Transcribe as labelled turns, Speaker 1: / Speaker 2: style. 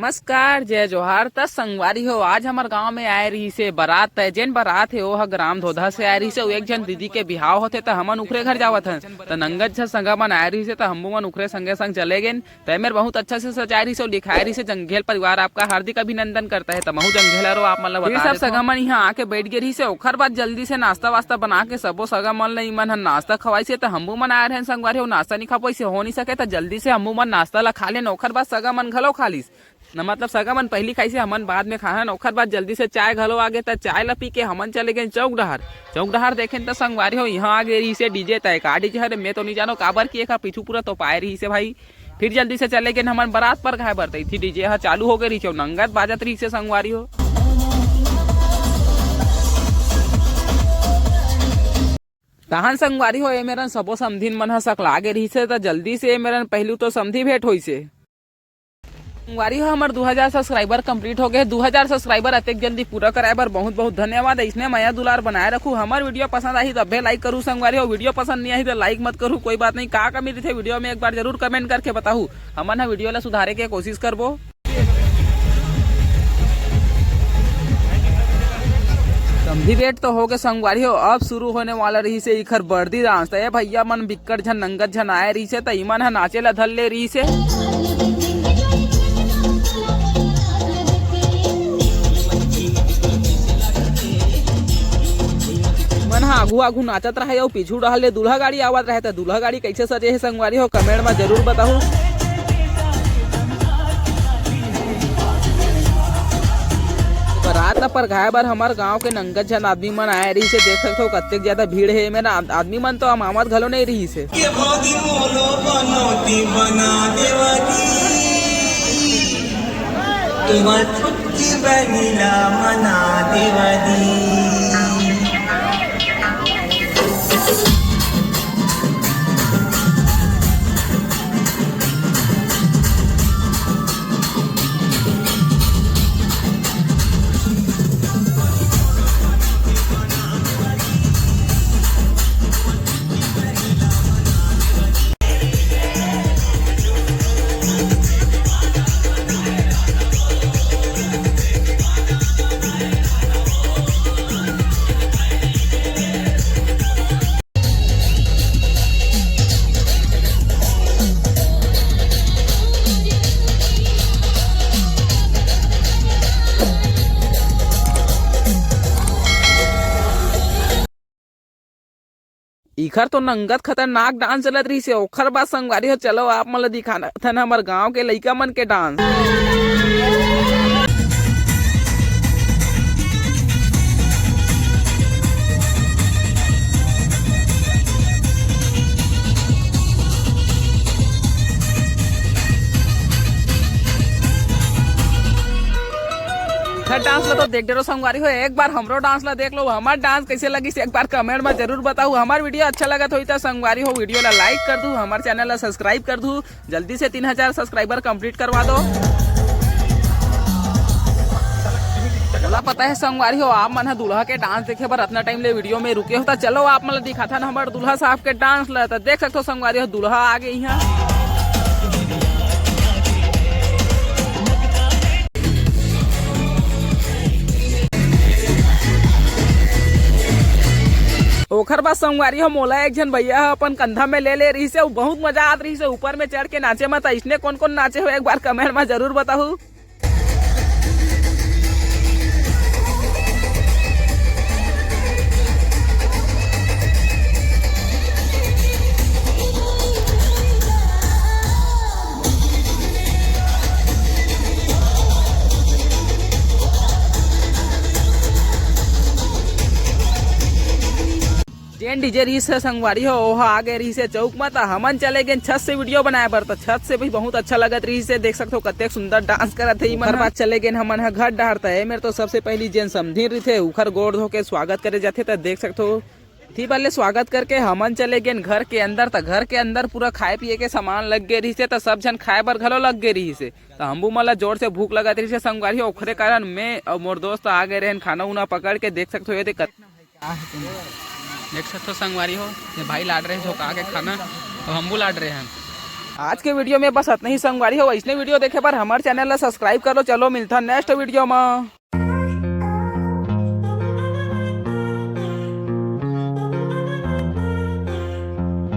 Speaker 1: नमस्कार जय जोहार। त संगवारी हो, आज हमार गांव में आए रही से बारात है। जेन बारात है वो ग्राम धोधा से आए रही से। एक जन दीदी के बिहाव होते त हमन उखरे घर जावत हैं। त नंगत झ संगा मन आए रही से त हमू मन उखरे संगे संग चले गए। तैमेर बहुत अच्छा से सजाए रही से, लिखाए रही से जंगेल परिवार आपका हार्दिक अभिनंदन करता है। तमहू जंगेलरो आप मन बता सब सगा मन यहाँ आके बैठ गए रही से। ओखर बाद जल्दी से नाश्ता वास्ता बना के सबो सगा मन ल मन नाश्ता खवाई से। त हमू मन आए रहे संगवारी हो, नाश्ता नहीं खा पाई से हो नहीं सके। त जल्दी से हमू मन नाश्ता ला खा लेन। ओखर बाद सगा मन घलो खा लीस न, मतलब सगा मन पहली खाई से हमन बाद में खाहन। ओखर बाद जल्दी से चाय घलो आगे त चाय ला पी के हमन चले गए चौक डहर देखे त संगवारी हो यहाँ आगे रही से डीजे तय का डीजे हरे मैं तो नहीं जानो काबर की एक पीछू पूरा तो पाए रही से भाई। फिर जल्दी से चले गए हमन बारात पर खाए बरतई थी। डीजे हा चालू हो गई रही नंगत बाजत रही से संगवारी हो। तहन संगवारी हो मेरन सबो समधिन मन ह सकला गे रही से। त जल्दी से मेरन पहलू तो समधी भेंट होई से। संगवारी हो हमार 2000 सब्सक्राइबर कंप्लीट हो गए। 2000 सब्सक्राइबर अतेक जल्दी पूरा कराए बर बहुत बहुत धन्यवाद। इसने माया दुलार बनाए रखू। हमार वीडियो पसंद आई तब लाइक करूँ संगवारी हो। वीडियो पसंद नहीं आई तो लाइक मत करूँ, कोई बात नहीं। का कमी थे वीडियो में एक बार जरूर कमेंट करके बताऊ। हमन हा वीडियो ला सुधारे के कोशिश करबो। समझी वेट तो हो गए संगवारी हो। अब शुरू होने वाला रही से इखर बर्दी डांस। तो भैया मन बिक्कट झन नंगत झन आए रही से। त इमन हा नाचे ला धल ले रही से। मन हा आगू आगू नाचत रहे और पीछू रहल ले दूल्हा गाड़ी आवत रहे। त दूल्हा गाड़ी कैसे सजे है संगवारी हो कमेंट में जरूर बताऊ। बारात पर घाय बर हमार गांव के नंगत झन आदमी मन आए रही से। देख सकते हो कत्ते ज्यादा भीड़ है। मेरा आदमी मन तो अमामत घलो नहीं रही से। इखर तो नंगत खतरनाक डांस चलत रही से। ओखर बाद संगवारी हो चलो आप मन ला दिखाना थन हमार गांव के लइका मन के डांस। डांस ला तो देख डरो संगवारी हो। एक बार हमरो डांस ला देख लो। हमार डांस कैसे लगी से एक बार कमेंट में जरूर बताऊ। हमार वीडियो अच्छा लगा तो संगवारी हो वीडियो ला लाइक कर दू, हमारे चैनल ला सब्सक्राइब कर दू। जल्दी से 3000 सब्सक्राइबर कंप्लीट करवा दो। बोला पता है संगवारी हो आप मन दूल्हा के डांस देखे बर इतना टाइम ले वीडियो में रुके होता। चलो आप मन दिखा था हमारे दूल्हा साहब के डांस ला। देख सकते हो संगवारी हो दूल्हा आ गए यहाँ। ओखर बाद संगवारी हो मोला एक जन भैया अपन कंधा में ले रही से। बहुत मजा आत रही से ऊपर में चढ़ के नाचे मत। इसने कौन कौन नाचे हो एक बार कमेंट में जरूर बताऊ। जेन डीजे रही से संगवारी हो ओहा आगे रही से चौक में। हमन चले गए छत से वीडियो बनाए बर। तो छत से भी बहुत अच्छा लगत रही से। देख सकते हो कत्ते सुंदर डांस करत है। हर बात चले गए हमन ह घर डहरता है। मेरे तो सबसे पहली जेन समधी रही थे उखर गोड़ धो के स्वागत करे जाते। तो देख सकते हो थी पहले स्वागत करके हमन चले गए घर के अंदर। तो घर के अंदर पूरा खाए पिए के सामान लग गए रही से। तो सब जन खाए बर घलो लग गए रही से। तो हमबू मला जोर से भूख लगा रही से संगवारी हो। ओखरे कारण मैं और मोर दोस्त आ गए रहे खाना उना पकड़ के। देख सकते हो ये देख सकते हो संगवारी हो ये भाई लाड रहे झोंका के खाना और हमबू लाड रहे हैं। आज के वीडियो में बस इतना ही संगवारी हो। इसने वीडियो देखे पर हमारे चैनल ला सब्सक्राइब कर लो। चलो मिलता नेक्स्ट वीडियो में।